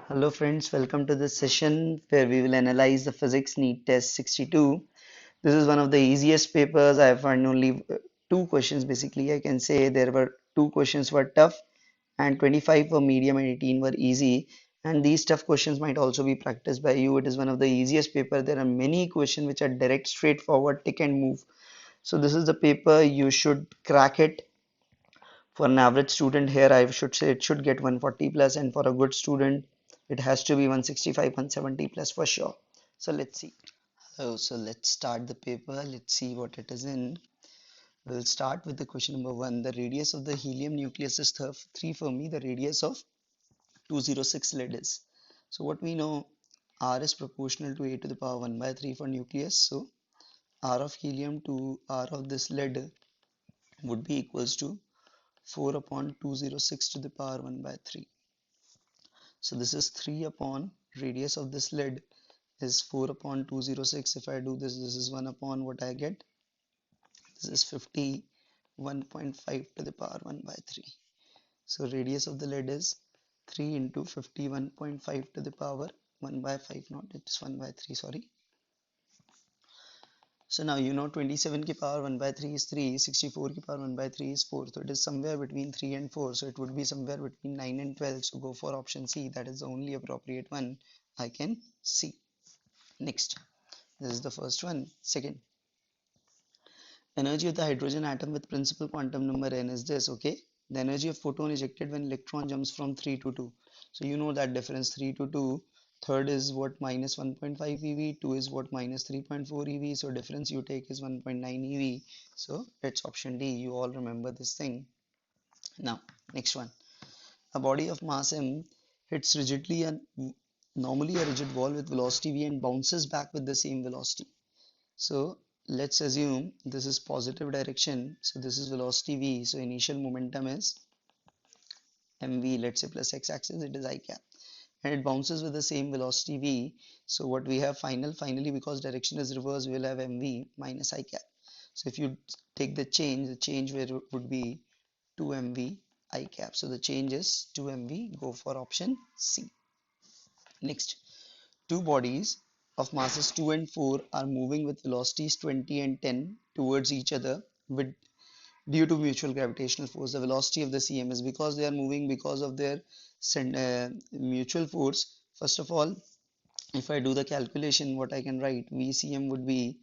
Hello friends, welcome to this session where we will analyze the Physics NEET Test 62. This is one of the easiest papers. I have found only two questions basically. I can say there were two questions were tough and 25 were medium and 18 were easy. And these tough questions might also be practiced by you. It is one of the easiest paper. There are many questions which are direct, straightforward, tick and move. So this is the paper you should crack it. For an average student here, I should say it should get 140 plus, and for a good student, it has to be 165, 170 plus for sure. So let's see. So let's start the paper. Let's see what it is in. We'll start with the question number one. The radius of the helium nucleus is 3 Fermi. The radius of 206 lead is. So what we know, R is proportional to A to the power 1 by 3 for nucleus. So R of helium to R of this lead would be equals to 4 upon 206 to the power 1 by 3. So this is 3 upon radius of this lead is 4 upon 206. If I do this, this is 1 upon what I get. This is 51.5 to the power 1 by 3. So radius of the lead is 3 into 51.5 to the power 1 by 5, not it is 1 by 3, sorry. So now you know 27 ki power 1 by 3 is 3, 64 ki power 1 by 3 is 4. So it is somewhere between 3 and 4. So it would be somewhere between 9 and 12. So go for option C. That is the only appropriate one I can see. Next, this is the first one. Second, energy of the hydrogen atom with principal quantum number n is this, okay? The energy of photon ejected when electron jumps from 3 to 2. So you know that difference 3 to 2. Third is what minus 1.5 eV, 2 is what minus 3.4 eV. So difference you take is 1.9 eV. So it's option D. You all remember this thing. Now, next one. A body of mass m hits rigidly and normally a rigid wall with velocity v and bounces back with the same velocity. So let's assume this is positive direction. So this is velocity v. So initial momentum is mv, let's say plus x-axis, it is I cap. And it bounces with the same velocity v. So what we have finally, because direction is reverse, we will have mv minus I cap. So if you take the change would be 2mv I cap. So the change is 2mv. Go for option C. Next, two bodies of masses 2 and 4 are moving with velocities 20 and 10 towards each other with due to mutual gravitational force. The velocity of the CM is because they are moving because of their mutual force. First of all, if I do the calculation, what I can write, VCM would be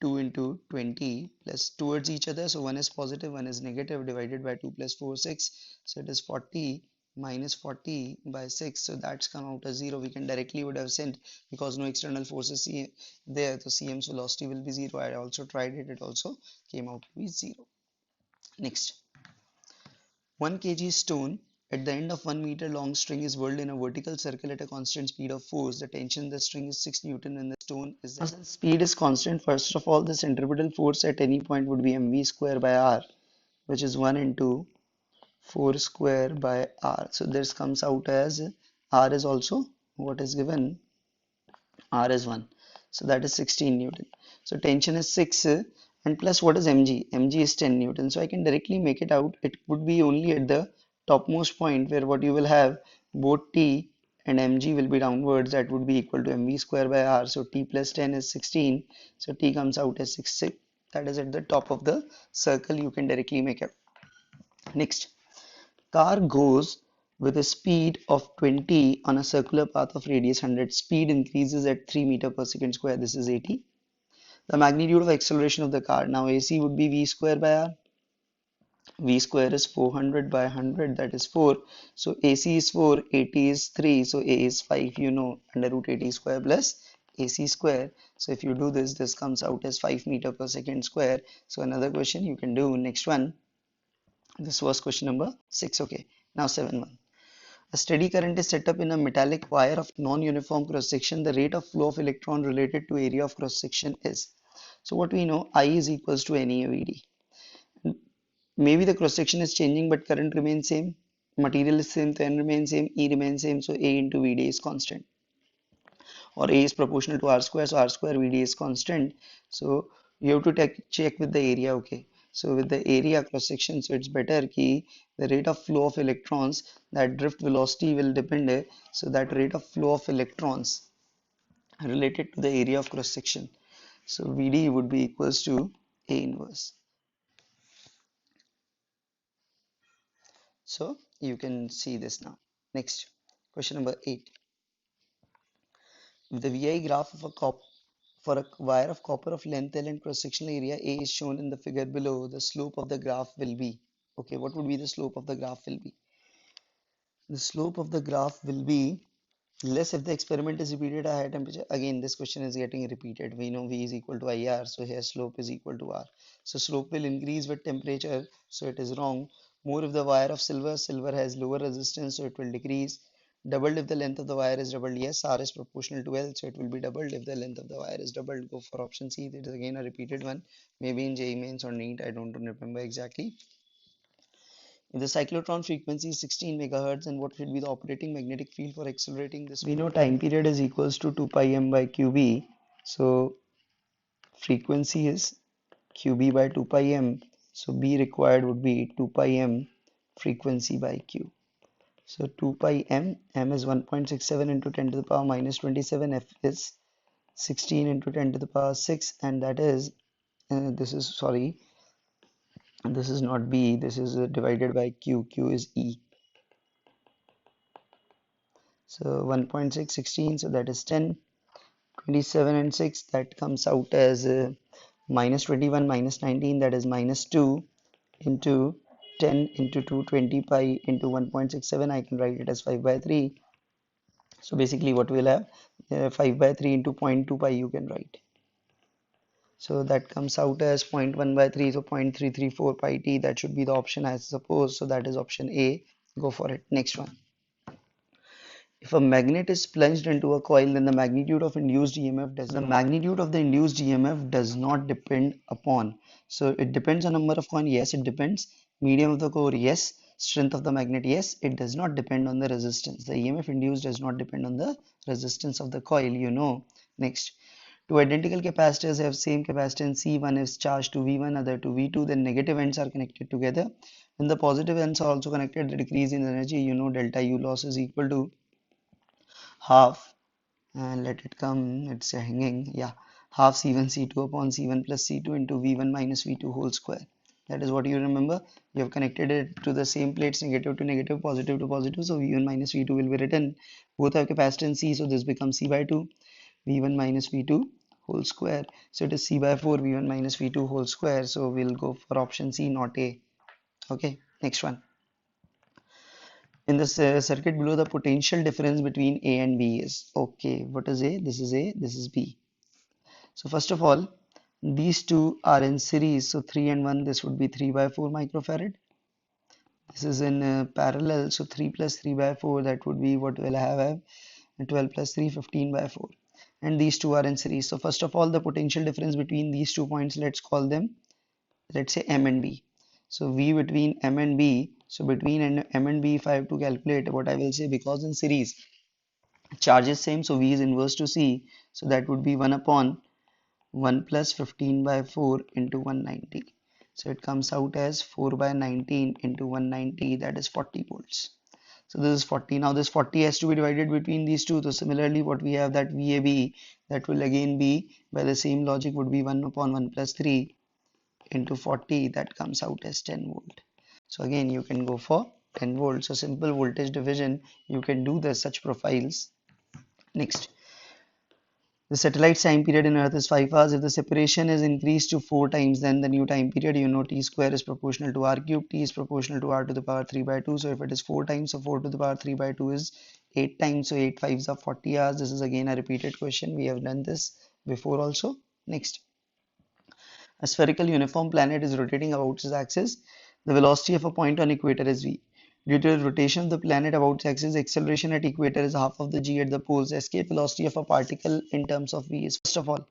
2 into 20 plus towards each other. So one is positive, one is negative, divided by 2 plus 4, 6. So it is 40 minus 40 by 6. So that's come out as 0. We can directly would have sent because no external forces there. So CM's velocity will be 0. I also tried it. It also came out to be 0. Next, 1 kg stone at the end of 1 meter long string is whirled in a vertical circle at a constant speed of force. The tension in the string is 6 Newton and the stone is. Since speed is constant, first of all, the centripetal force at any point would be mv square by r, which is 1 into 4 square by r. So this comes out as r is also what is given, r is 1. So that is 16 Newton. So tension is 6 and plus what is mg? Mg is 10 Newton. So I can directly make it out. It would be only at the topmost point where what you will have both T and mg will be downwards. That would be equal to mv square by r. So T plus 10 is 16. So T comes out as 6. That is at the top of the circle. You can directly make it. Next, car goes with a speed of 20 on a circular path of radius 100. Speed increases at 3 meter per second square. This is 80. The magnitude of acceleration of the car. Now AC would be v square by r. V square is 400 by 100, that is 4. So AC is 4, 80 is 3, so A is 5. You know, under root 80 square plus AC square. So if you do this, this comes out as 5 meter per second square. So another question you can do. Next one. This was question number 6. Okay. Now 7-1. A steady current is set up in a metallic wire of non-uniform cross-section. The rate of flow of electron related to area of cross-section is. So what we know, I is equals to NEAVD. Maybe the cross-section is changing, but current remains same. Material is same, then remains same, E remains same. So A into VD is constant. Or A is proportional to R square, so R square VD is constant. So you have to check with the area, okay. So with the area cross section, so it's better ki the rate of flow of electrons, that drift velocity will depend, so that rate of flow of electrons related to the area of cross section. So VD would be equals to A inverse. So you can see this now. Next, question number 8. If the VI graph of a for a wire of copper of length L and cross-sectional area A is shown in the figure below, the slope of the graph will be. Okay, what would be the slope of the graph will be? The slope of the graph will be less if the experiment is repeated at higher temperature. Again, this question is getting repeated. We know V is equal to IR, so here slope is equal to R. So slope will increase with temperature, so it is wrong. More if the wire of silver has lower resistance, so it will decrease. Doubled if the length of the wire is doubled, yes, R is proportional to L, so it will be doubled if the length of the wire is doubled. Go for option C. It is again a repeated one, maybe in JEE Mains or NEET, I don't remember exactly. If the cyclotron frequency is 16 megahertz, and what should be the operating magnetic field for accelerating this? We know time period is equals to 2 pi m by qb. So frequency is qb by 2 pi m. So B required would be 2 pi m frequency by q. So 2 pi m is 1.67 into 10 to the power minus 27, f is 16 into 10 to the power 6, and that is, this is, sorry, this is not B, this is divided by q, q is E. So 1.6, 16, so that is 10, 27 and 6, that comes out as minus 21 minus 19, that is minus 2 into 10 into 2, 20 pi into 1.67, I can write it as 5 by 3. So basically what we'll have, 5 by 3 into 0.2 pi you can write. So that comes out as 0.1 by 3, so 0.334 pi t, that should be the option I suppose. So that is option A, go for it. Next one. If a magnet is plunged into a coil, then the magnitude of induced EMF does the magnitude of the induced EMF does not depend upon. So it depends on number of coin. Yes, it depends. Medium of the core. Yes. Strength of the magnet. Yes. It does not depend on the resistance. The EMF induced does not depend on the resistance of the coil. You know. Next. Two identical capacitors have same capacitance. C1 is charged to V1, other to V2. Then negative ends are connected together. When the positive ends are also connected, the decrease in energy. You know delta U loss is equal to half, and let it come, it's hanging, yeah, half C1 C2 upon C1 plus C2 into V1 minus V2 whole square. That is what you remember. You have connected it to the same plates, negative to negative, positive to positive, so V1 minus V2 will be written. Both have capacitance C, so this becomes C by 2, V1 minus V2 whole square. So it is C by 4, V1 minus V2 whole square. So we'll go for option C, not A. Okay, next one. In the circuit below, the potential difference between A and B is, okay, what is A? This is A, this is B. So first of all, these two are in series, so 3 and 1, this would be 3 by 4 microfarad. This is in parallel, so 3 plus 3 by 4, that would be what we'll have, 12 plus 3, 15 by 4. And these two are in series. So first of all, the potential difference between these 2 points, let's call them, let's say M and B. So V between M and B, so between M and B, if I have to calculate, what I will say, because in series charge is same, so V is inverse to C, so that would be 1 upon 1 plus 15 by 4 into 190. So it comes out as 4 by 19 into 190, that is 40 volts. So this is 40. Now this 40 has to be divided between these two. So similarly, what we have, that VAB, that will again be, by the same logic, would be 1 upon 1 plus 3 into 40, that comes out as 10 volt. So again you can go for 10 volts. So simple voltage division, you can do the such profiles. Next, the satellite's time period in Earth is 5 hours. If the separation is increased to 4 times, then the new time period, you know, t square is proportional to r cube, t is proportional to r to the power 3 by 2. So if it is 4 times, so 4 to the power 3 by 2 is 8 times, so 8 fives are 40 hours. This is again a repeated question, we have done this before also. Next, a spherical uniform planet is rotating about its axis. The velocity of a point on equator is v. Due to the rotation of the planet about its axis, acceleration at equator is half of the g at the poles. Escape velocity of a particle in terms of v is, first of all,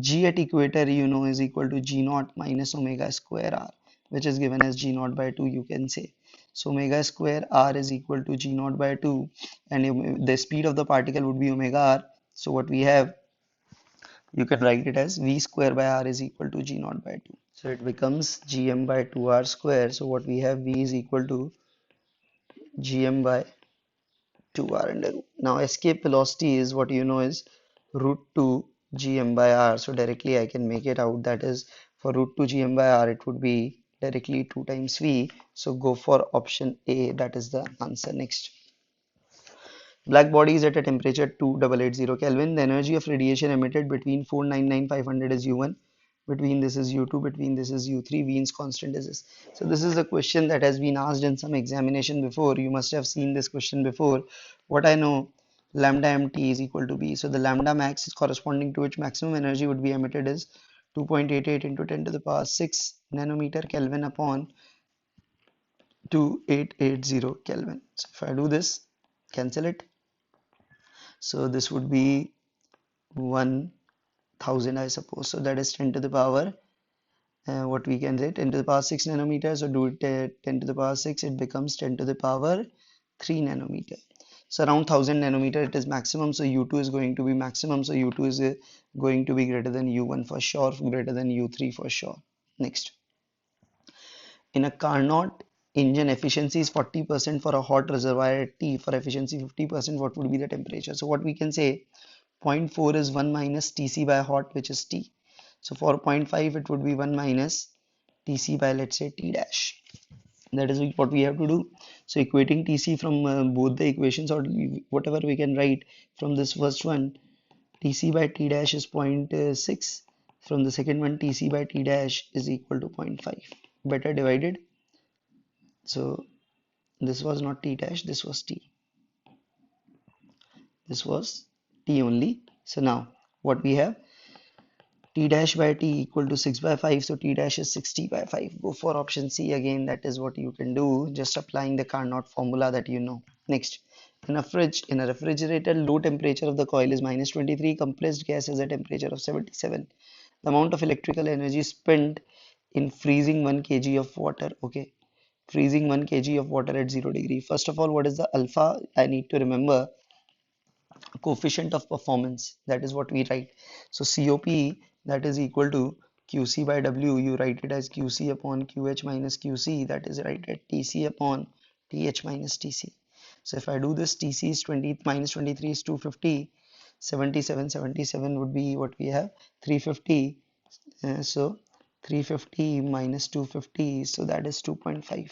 g at equator, you know, is equal to g naught minus omega square r, which is given as g naught by 2, you can say. So omega square r is equal to g naught by 2, and the speed of the particle would be omega r. So what we have, you can write it as v square by r is equal to g naught by 2. So it becomes gm by 2r square. So what we have, v is equal to gm by 2r under root. Now escape velocity is what you know is root 2 gm by r. So directly I can make it out, that is for root 2 gm by r it would be directly 2 times v. So go for option A, that is the answer. Next. Black body is at a temperature 2880 Kelvin. The energy of radiation emitted between 499,500 is U1. Between this is U2. Between this is U3. Wien's constant is this. So this is a question that has been asked in some examination before. You must have seen this question before. What I know, lambda mt is equal to B. So the lambda max is corresponding to which maximum energy would be emitted is 2.88 into 10 to the power 6 nanometer Kelvin upon 2880 Kelvin. So if I do this, cancel it. So this would be 1000, I suppose. So that is 10 to the power, what we can say, 10 to the power 6 nanometer. So do it 10 to the power 6, it becomes 10 to the power 3 nanometer. So around 1000 nanometer it is maximum. So U2 is going to be maximum. So U2 is going to be greater than U1 for sure, greater than U3 for sure. Next. In a Carnot engine, efficiency is 40% for a hot reservoir at T. For efficiency 50%, what would be the temperature? So what we can say, zero point 0.4 is 1 minus Tc by hot, which is T. So for 0.5 it would be 1 minus Tc by, let's say, T dash. That is what we have to do. So equating Tc from both the equations, or whatever we can write from this first one, Tc by T dash is 0.6. From the second one, Tc by T dash is equal to 0.5. Better divided. So this was not T dash, this was T. This was T only. So now what we have, T dash by T equal to 6 by 5. So T dash is 60 by 5. Go for option C again. That is what you can do, just applying the Carnot formula that you know. Next. In a refrigerator, low temperature of the coil is minus 23. Compressed gas is a temperature of 77. The amount of electrical energy spent in freezing 1 kg of water. Okay. Freezing 1 kg of water at 0 degree. First of all, what is the alpha? I need to remember coefficient of performance, that is what we write. So COP, that is equal to QC by W, you write it as QC upon QH minus QC, that is right at TC upon TH minus TC. So if I do this, TC is 20 minus 23 is 250, 77 would be what we have, 350. So 350 minus 250, so that is 2.5.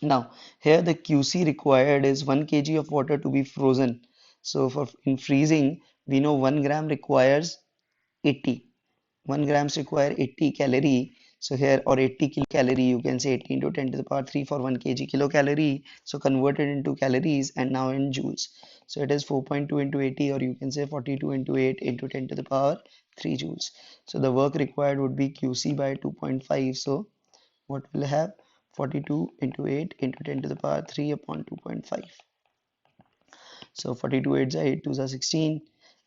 Now, here the QC required is 1 kg of water to be frozen. So for in freezing, we know 1 gram requires 80. 1 grams require 80 calorie. So here, or 80 kilocalorie, you can say 80 into 10 to the power 3 for 1 kg kilocalorie. So converted into calories and now in joules. So it is 4.2 into 80, or you can say 42 into 8 into 10 to the power 3 joules. So the work required would be QC by 2.5. So what will have, 42 into 8 into 10 to the power 3 upon 2.5. So 42 8s are 8 2s are 16,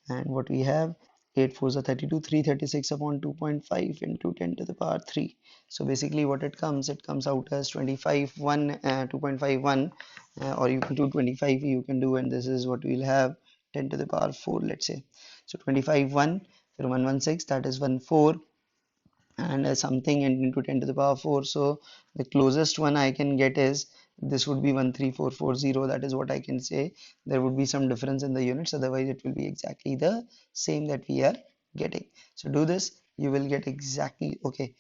and what we have, 8 4s are 32, 336 upon 2.5 into 10 to the power 3. So basically what it comes out as 25 1 2.51, or you can do 25, you can do, and this is what we'll have, 10 to the power 4, let's say. So 25 1 from 116, that is 1 4, and something, and into 10 to the power 4. So the closest one I can get is, this would be 13440, that is what I can say. There would be some difference in the units, otherwise it will be exactly the same that we are getting. So do this, you will get exactly, okay.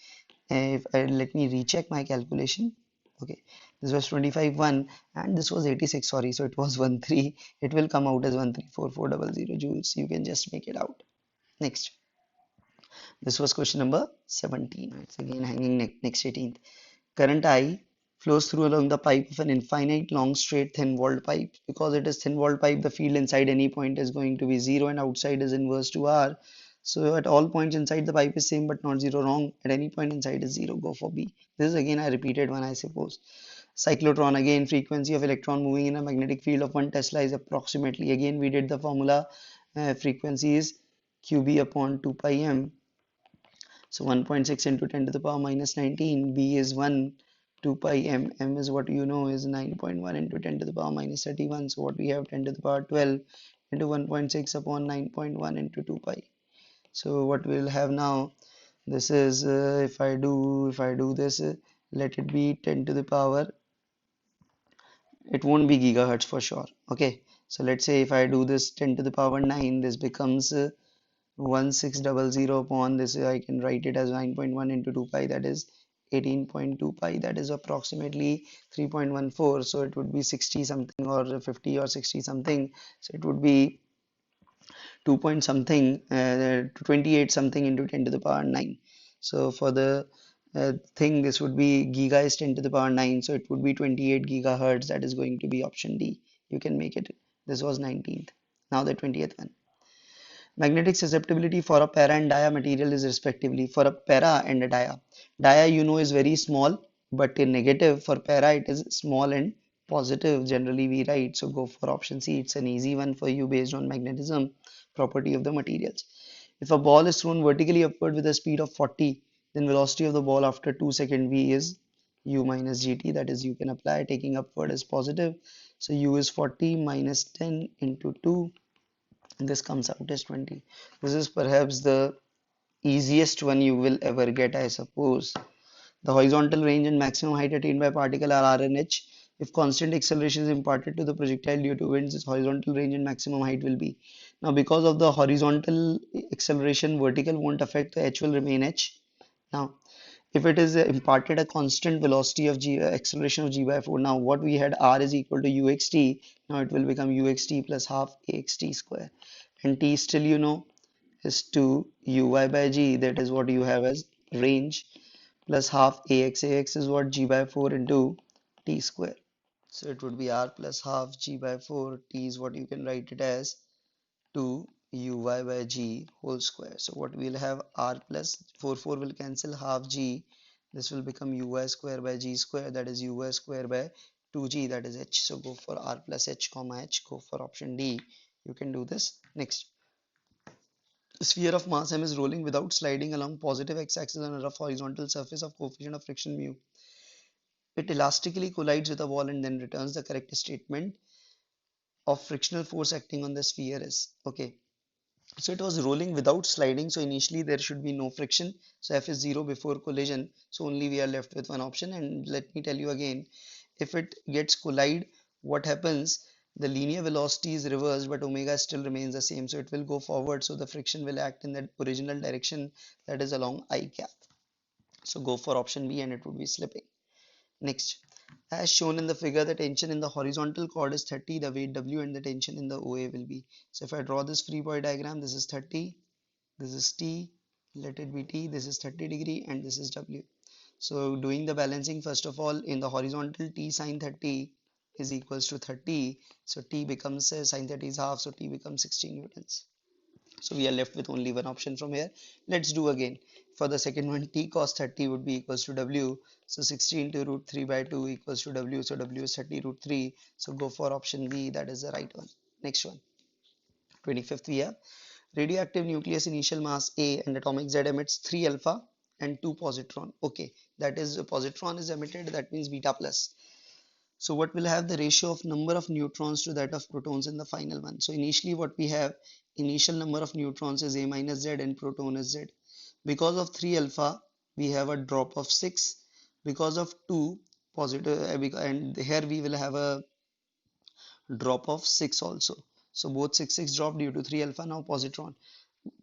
If I, let me recheck my calculation. Okay, this was 25 1 and this was 86, sorry, so it was 13. It will come out as 134,400 joules. You can just make it out. Next. This was question number 17. It's again hanging next 18th. Current I flows through along the pipe of an infinite long straight thin walled pipe. Because it is thin walled pipe, the field inside any point is going to be 0 and outside is inverse to R. So at all points inside the pipe is same but not 0, wrong. At any point inside is 0, go for B. This is again I repeated one, I suppose. Cyclotron, again frequency of electron moving in a magnetic field of 1 Tesla is approximately, again we did the formula, frequency is QB upon 2 pi m. So 1.6 into 10 to the power minus 19, B is 1, 2 pi m, m is what you know is 9.1 into 10 to the power minus 31. So what we have, 10 to the power 12 into 1.6 upon 9.1 into 2 pi. So what we'll have now, This is if I do this, let it be 10 to the power, it won't be gigahertz for sure. Okay, so let's say if I do this 10 to the power 9, this becomes 1600 upon this. I can write it as 9.1 into 2 pi, that is 18.2 pi, that is approximately 3.14. So it would be 60 something or 50 or 60 something. So it would be 2 point something, 28 something into 10 to the power 9. So for the thing, this would be giga is 10 to the power 9, so it would be 28 gigahertz. That is going to be option D. You can make it. This was 19th. Now the 20th one. Magnetic susceptibility for a para and dia material is respectively for a para and a dia. Dia you know is very small, but in negative. For para it is small and positive. Generally we write. So go for option C. It's an easy one for you based on magnetism property of the materials. If a ball is thrown vertically upward with a speed of 40, then velocity of the ball after 2 second v is u minus gt. That is, you can apply taking upward as positive. So u is 40 minus 10 into 2, and this comes out as 20. This is perhaps the easiest one you will ever get, I suppose. The horizontal range and maximum height attained by a particle are r and h. If constant acceleration is imparted to the projectile due to winds, its horizontal range and maximum height will be. Now, because of the horizontal acceleration, vertical won't affect, the h will remain h. Now, if it is imparted a constant velocity of g acceleration of g by 4, now what we had r is equal to uxt, now it will become uxt plus half axt square, and t still you know is 2 uy by g, that is what you have as range, plus half ax. Ax is what? G by 4 into t square. So it would be r plus half g by 4. T is what you can write it as 2 uy by g whole square. So what we'll have, r plus 4 will cancel, half g. This will become uy square by g square, that is uy square by 2g, that is h. So go for r plus h comma h. Go for option D. You can do this. Next. A sphere of mass m is rolling without sliding along positive x-axis on a rough horizontal surface of coefficient of friction mu. It elastically collides with a wall and then returns. The correct statement of frictional force acting on the sphere is. Okay. So it was rolling without sliding. So initially there should be no friction. So F is 0 before collision. So only we are left with one option. And let me tell you again, if it gets collide, what happens? The linear velocity is reversed, but omega still remains the same. So it will go forward. So the friction will act in that original direction, that is along I cap. So go for option B and it would be slipping. Next, as shown in the figure, the tension in the horizontal chord is 30, the weight W, and the tension in the OA will be. So if I draw this free body diagram, this is 30, this is T, let it be T, this is 30 degree, and this is W. So doing the balancing, first of all, in the horizontal, T sine 30 is equals to 30. So T becomes sine 30 is half, so T becomes 16 newtons. So we are left with only one option from here. Let's do again. For the second one, T cos 30 would be equals to W. So 16 to root 3 by 2 equals to W. So W is 30 root 3. So go for option B. That is the right one. Next one. 25th we have radioactive nucleus, initial mass A and atomic Z, emits 3 alpha and 2 positron. Okay, that is positron is emitted. That means beta plus. So what will have the ratio of number of neutrons to that of protons in the final one? So initially what we have, initial number of neutrons is A minus Z and proton is Z. Because of 3 alpha, we have a drop of 6. Because of 2 positive, and here we will have a drop of 6 also. So both 6 drop due to 3 alpha. Now positron.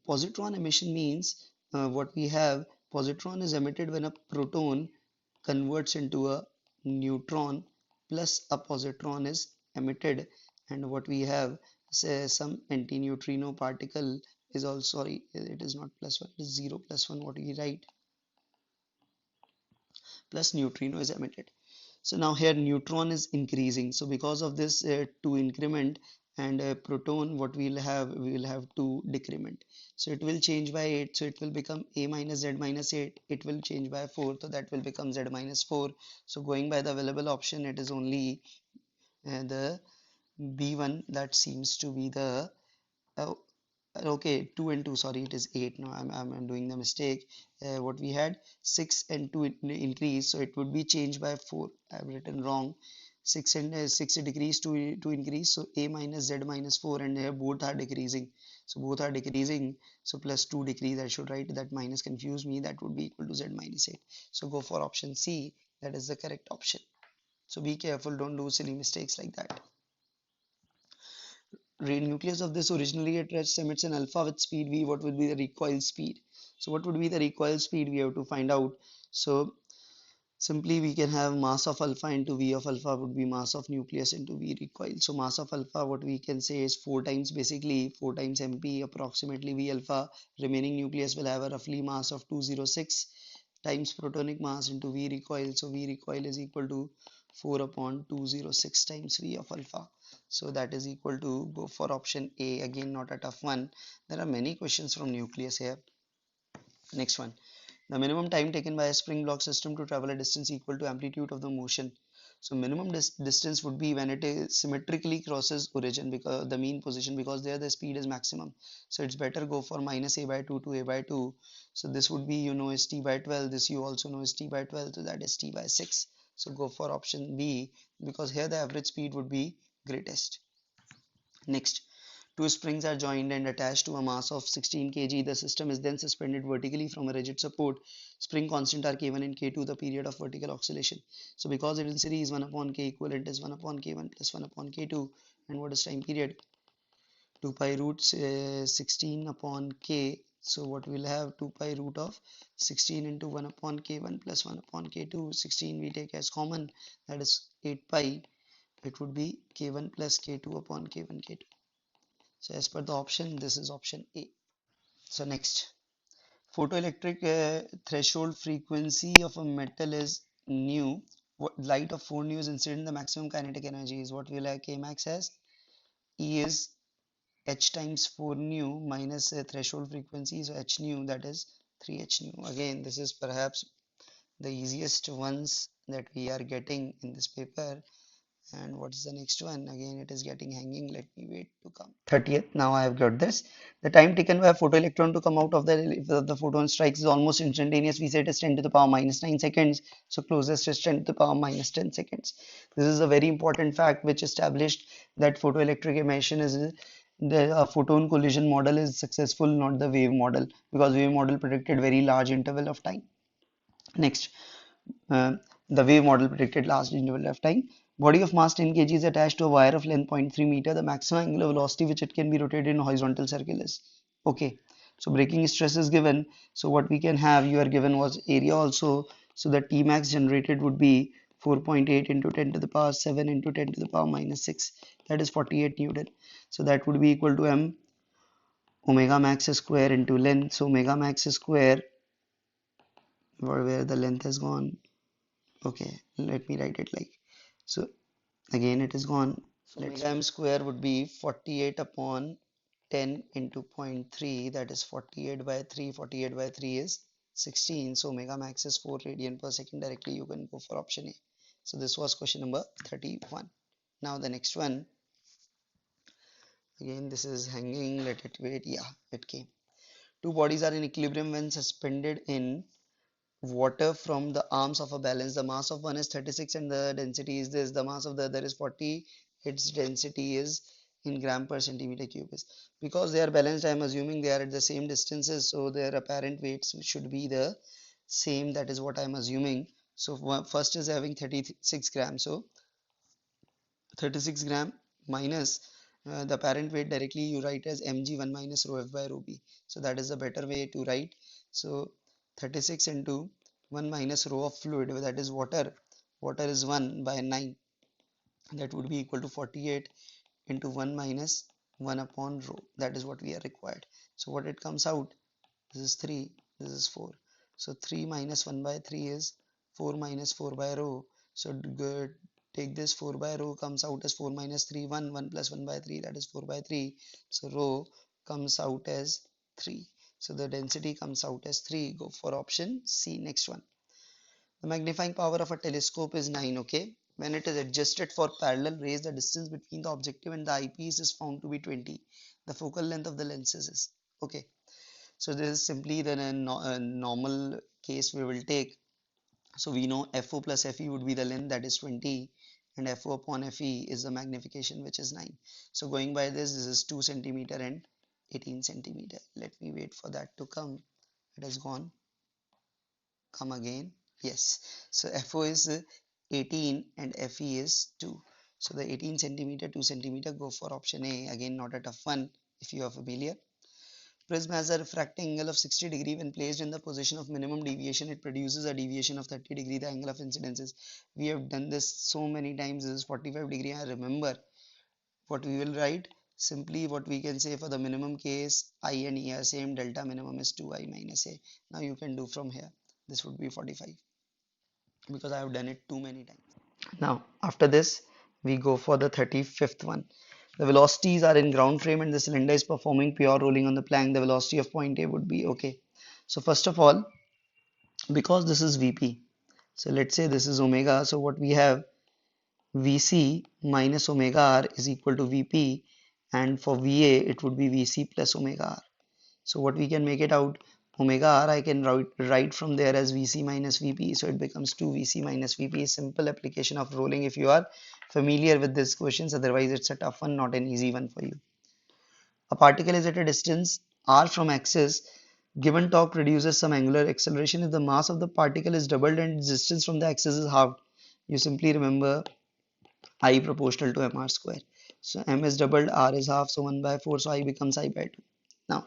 Positron emission means what we have, positron is emitted when a proton converts into a neutron plus a positron is emitted, and what we have, say some antineutrino particle is also, sorry, it is not plus 1, it is 0 plus 1, what we write, plus neutrino is emitted. So now here neutron is increasing, so because of this 2 increment and proton, what we will have 2 decrement, so it will change by 8, so it will become A minus Z minus 8, it will change by 4, so that will become Z minus 4. So going by the available option, it is only the B1 that seems to be the uh, okay, 2 and 2, sorry, it is 8. Now I'm doing the mistake. What we had, 6 and 2 increase, so it would be changed by 4. I've written wrong. 60 degrees to increase, so a minus z minus 4, and here both are decreasing, so both are decreasing, so plus 2 decrease. I should write that, minus confused me, that would be equal to z minus 8. So go for option C, that is the correct option. So be careful, don't do silly mistakes like that. Nucleus of this originally at rest emits an alpha with speed v. What would be the recoil speed? So what would be the recoil speed, we have to find out. So simply we can have mass of alpha into V of alpha would be mass of nucleus into V recoil. So mass of alpha, what we can say is 4 times, basically 4 times mp approximately V alpha. Remaining nucleus will have a roughly mass of 206 times protonic mass into V recoil. So V recoil is equal to 4 upon 206 times V of alpha. So that is equal to, go for option A. Again, not a tough one. There are many questions from nucleus here. Next one. The minimum time taken by a spring block system to travel a distance equal to amplitude of the motion. So minimum distance would be when it is symmetrically crosses origin, because the mean position, because there the speed is maximum. So it's better go for minus a by 2 to a by 2. So this would be, you know, is t by 12. This you also know is t by 12. So that is t by 6. So go for option B, because here the average speed would be greatest. Next. Two springs are joined and attached to a mass of 16 kg. The system is then suspended vertically from a rigid support. Spring constant are K1 and K2, the period of vertical oscillation. So because the density is 1 upon K, equivalent is 1 upon K1 plus 1 upon K2. And what is time period? 2 pi root 16 upon K. So what we'll have, 2 pi root of 16 into 1 upon K1 plus 1 upon K2. 16 we take as common, that is 8 pi. It would be K1 plus K2 upon K1 K2. So as per the option, this is option A. So next, photoelectric threshold frequency of a metal is nu. What light of 4 nu is incident, the maximum kinetic energy is, what we will have K max as, E is h times 4 nu minus threshold frequency, so h nu, that is 3h nu. Again, this is perhaps the easiest ones that we are getting in this paper. And what is the next one? Again, it is getting hanging. Let me wait to come. 30th. Now I have got this. The time taken by a photoelectron to come out of the photon strikes is almost instantaneous. We say it is 10 to the power minus 9 seconds. So closest is 10 to the power minus 10 seconds. This is a very important fact which established that photoelectric emission is the photon collision model is successful, not the wave model, because wave model predicted very large interval of time. Next, uh, the wave model predicted large interval of time. Body of mass 10 kg is attached to a wire of length 0.3 meter. The maximum angular velocity which it can be rotated in horizontal circle is. Okay. So breaking stress is given. So what we can have, you are given was area also. So the T max generated would be 4.8 into 10 to the power 7 into 10 to the power minus 6. That is 48 Newton. So that would be equal to m omega max square into length. So omega max square, where the length has gone. Okay, let me write it like so. Again, it is gone. So omega m square would be 48 upon 10 into 0.3, that is 48 by 3. 48 by 3 is 16. So omega max is 4 radian per second. Directly you can go for option A. So this was question number 31. Now the next one. Again, this is hanging. Let it wait. Yeah, it came. Two bodies are in equilibrium when suspended in water from the arms of a balance. The mass of one is 36 and the density is this. The mass of the other is 40. Its density is in gram per centimeter cube. Because they are balanced, I am assuming they are at the same distances, so their apparent weights should be the same. That is what I am assuming. So first is having 36 grams. So 36 gram minus the apparent weight, directly you write as mg1 minus rho f by rho b. So that is a better way to write. So 36 into 1 minus rho of fluid, that is water. Water is 1 by 9. That would be equal to 48 into 1 minus 1 upon rho. That is what we are required. So what it comes out, this is 3, this is 4. So 3 minus 1 by 3 is 4 minus 4 by rho. So good, take this 4 by rho comes out as 4 minus 3, 1, 1 plus 1 by 3, that is 4 by 3. So rho comes out as 3. So the density comes out as 3. Go for option C. Next one. The magnifying power of a telescope is 9. Okay. When it is adjusted for parallel rays, the distance between the objective and the eyepiece is found to be 20. The focal length of the lenses is. Okay. So this is simply the normal case we will take. So we know FO plus FE would be the length, that is 20, and FO upon FE is the magnification, which is 9. So going by this, this is 2 centimeter and 18 centimeter. Let me wait for that to come. It has gone. Come again. Yes. So FO is 18 and FE is 2. So the 18 centimeter, 2 centimeter, go for option A. Again, not a tough one if you are familiar. Prism has a refracting angle of 60 degree. When placed in the position of minimum deviation, it produces a deviation of 30 degree. The angle of incidence is, we have done this so many times, this is 45 degree. I remember what we will write. Simply what we can say for the minimum case, I and E are same, delta minimum is 2I minus A. Now you can do from here. This would be 45 because I have done it too many times. Now after this we go for the 35th one. The velocities are in ground frame and the cylinder is performing pure rolling on the plank. The velocity of point A would be okay. So first of all, because this is Vp, so let's say this is omega. So what we have, Vc minus omega r is equal to Vp, and for Va it would be Vc plus omega r. So what we can make it out, omega r I can write from there as Vc minus Vp, so it becomes 2 Vc minus Vp. Simple application of rolling if you are familiar with these questions, otherwise it's a tough one, not an easy one for you. A particle is at a distance r from axis. Given torque produces some angular acceleration. If the mass of the particle is doubled and its distance from the axis is halved, you simply remember I proportional to mr square. So m is doubled, r is half, so 1 by 4, so I becomes I by 2. Now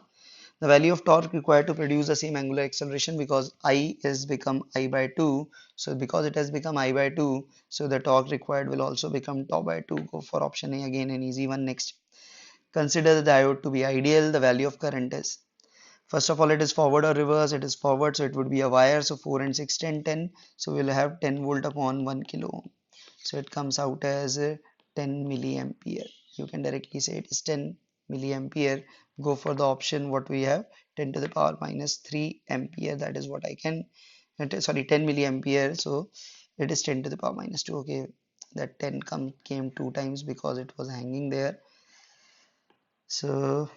the value of torque required to produce the same angular acceleration, because I is become I by 2, so because it has become I by 2, so the torque required will also become tau by 2. Go for option A, again an easy one. Next, consider the diode to be ideal. The value of current is, first of all, it is forward or reverse. It is forward, so it would be a wire, so 4 and 6, 10, 10. So we'll have 10 volt upon 1 kilo ohm. So it comes out as 10 milliampere. You can directly say it is 10 milliampere. Go for the option what we have, 10 to the power minus 3 ampere. That is what I can, sorry, 10 milliampere. So it is 10 to the power minus 2. Okay, that 10 came two times because it was hanging there. So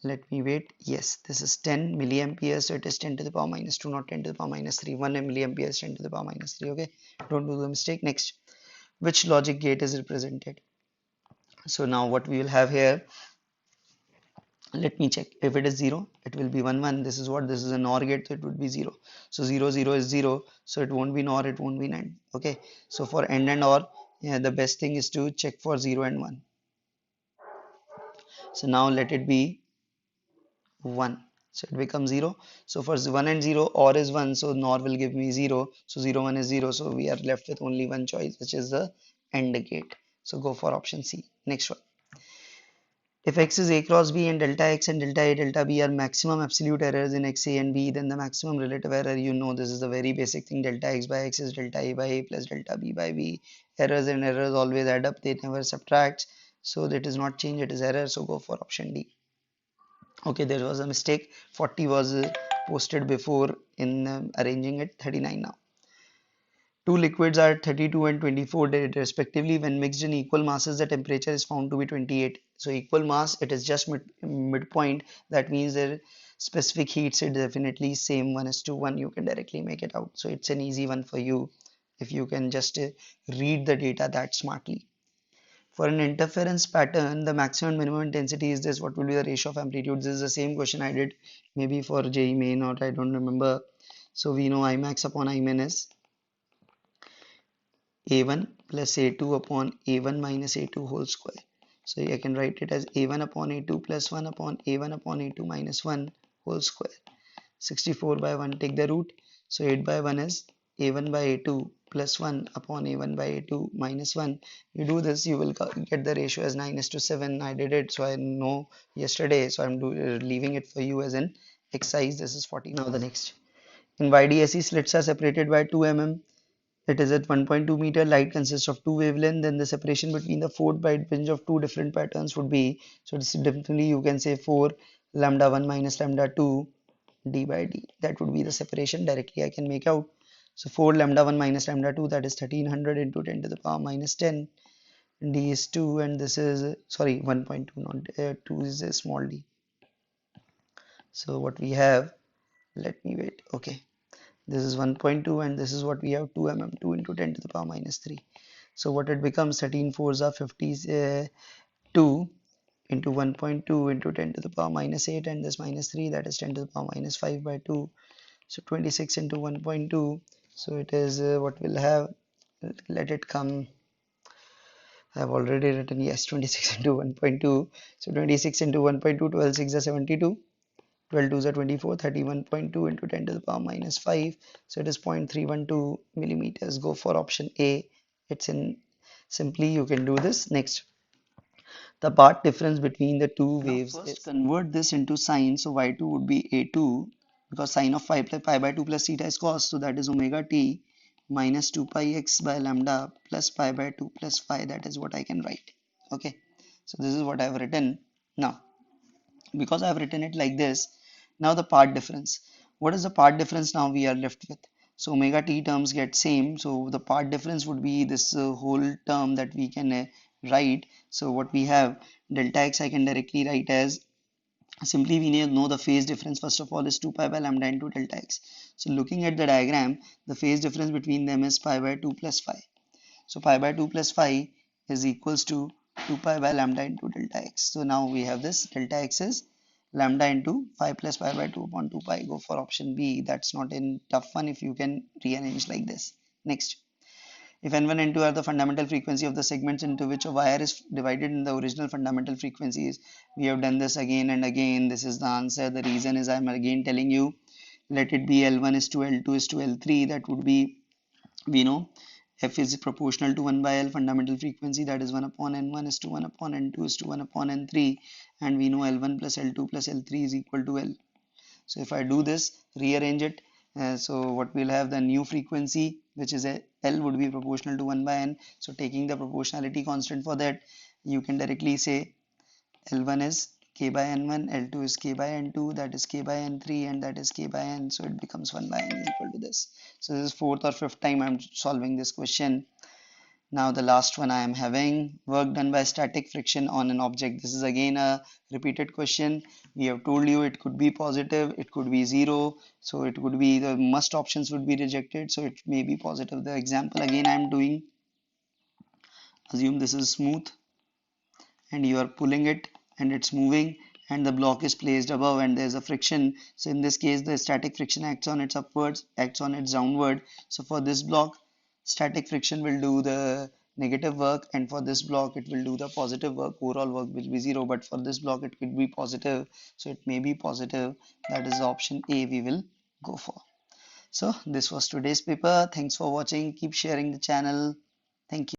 let me wait. Yes, this is 10 milliampere, so it is 10 to the power minus 2, not 10 to the power minus 3. 1 milliampere is 10 to the power minus 3. Okay, don't do the mistake. Next, which logic gate is represented? So now what we will have here, let me check. If it is 0, it will be 1 1. This is what, this is a NOR gate, so it would be 0. So 0 0 is 0, so it won't be NOR, it won't be NAND. Okay, so for AND and OR, yeah, the best thing is to check for 0 and 1. So now let it be 1, so it becomes 0. So for 1 and 0, OR is 1, so NOR will give me 0. So 0 1 is 0, so we are left with only one choice, which is the AND gate. So go for option C. Next one, if x is a cross b and delta x and delta a delta b are maximum absolute errors in x a and b, then the maximum relative error, you know, this is a very basic thing, delta x by x is delta a by a plus delta b by b. Errors and errors always add up, they never subtract, so that is not change, it is error. So go for option D. Okay, there was a mistake, 40 was posted before in arranging it, 39 now. Two liquids are 32 and 24 respectively. When mixed in equal masses, the temperature is found to be 28. So equal mass, it is just midpoint. That means their specific heats is definitely same, 1:1. You can directly make it out. So it's an easy one for you if you can just read the data that smartly. For an interference pattern, the maximum and minimum intensity is this. What will be the ratio of amplitudes? This is the same question I did maybe for JEE main, or I don't remember. So we know I max upon I min is a1 plus a2 upon a1 minus a2 whole square. So I can write it as a1 upon a2 plus 1 upon a1 upon a2 minus 1 whole square. 64 by 1, take the root. So 8 by 1 is a1 by a2 plus 1 upon a1 by a2 minus 1. You do this, you will get the ratio as 9:7. I did it, so I know yesterday, so I'm leaving it for you as an exercise. This is 40. Now the next. In YDSE, slits are separated by 2 mm. It is at 1.2 meter. Light consists of two wavelengths. Then the separation between the 4 byte range of two different patterns would be, so it's definitely you can say 4 lambda 1 minus lambda 2 d by d. That would be the separation. Directly I can make out. So 4 lambda 1 minus lambda 2, that is 1300 into 10 to the power minus 10. D is 2 and this is, sorry, 1.2, not 2 is a small d. So what we have, let me wait. Okay, this is 1.2 and this is what we have, 2 mm, 2 into 10 to the power minus 3. So what it becomes, 13 fours are 52 into 1.2 into 10 to the power minus 8, and this minus 3, that is 10 to the power minus 5 by 2. So 26 into 1.2, so it is what we'll have, let it come, I've already written, yes, 26 into 1.2. So 26 into 1.2, 12 6 are 72, 12 2s are 24, 31.2 into 10 to the power minus 5. So it is 0.312 millimeters. Go for option A. It's in, simply you can do this. Next, the path difference between the two waves is, convert this into sine. So y2 would be a2, because sine of pi by 2 plus theta is cos, so that is omega t minus 2 pi x by lambda plus pi by 2 plus phi. That is what I can write. Okay, so this is what I have written. Now because I have written it like this, now the part difference, what is the part difference now we are left with? So omega t terms get same, so the part difference would be this whole term that we can write. So what we have, delta x I can directly write as, simply we need to know the phase difference first of all is 2 pi by lambda into delta x. So looking at the diagram, the phase difference between them is pi by 2 plus phi. So pi by 2 plus phi is equals to 2 pi by lambda into delta x. So now we have this, delta x is lambda into 5 plus pi by 2 upon 2 pi. Go for option B. That's not a tough one if you can rearrange like this. Next, if n1 and n2 are the fundamental frequency of the segments into which a wire is divided in the original fundamental frequencies, we have done this again and again. This is the answer. The reason is I'm again telling you, let it be L1 is to L2 is to L3. That would be, we know f is proportional to 1 by L fundamental frequency, that is 1 upon n1 is to 1 upon n2 is to 1 upon n3, and we know L1 plus L2 plus L3 is equal to L. So if I do this, rearrange it, so what we'll have, the new frequency which is L would be proportional to 1 by n. So taking the proportionality constant for that, you can directly say L1 is k by n1, L2 is k by n2, that is k by n3, and that is k by n. So it becomes 1 by n is equal to this. So this is fourth or fifth time I'm solving this question. Now the last one I am having, work done by static friction on an object. This is again a repeated question. We have told you it could be positive, it could be zero. So it could be, the must options would be rejected. So it may be positive. The example again I am doing, assume this is smooth and you are pulling it and it's moving and the block is placed above and there's a friction. So in this case the static friction acts on its upwards, acts on its downward. So for this block, static friction will do the negative work, and for this block it will do the positive work. Overall work will be zero, but for this block it could be positive, so it may be positive. That is option A we will go for. So this was today's paper. Thanks for watching. Keep sharing the channel. Thank you.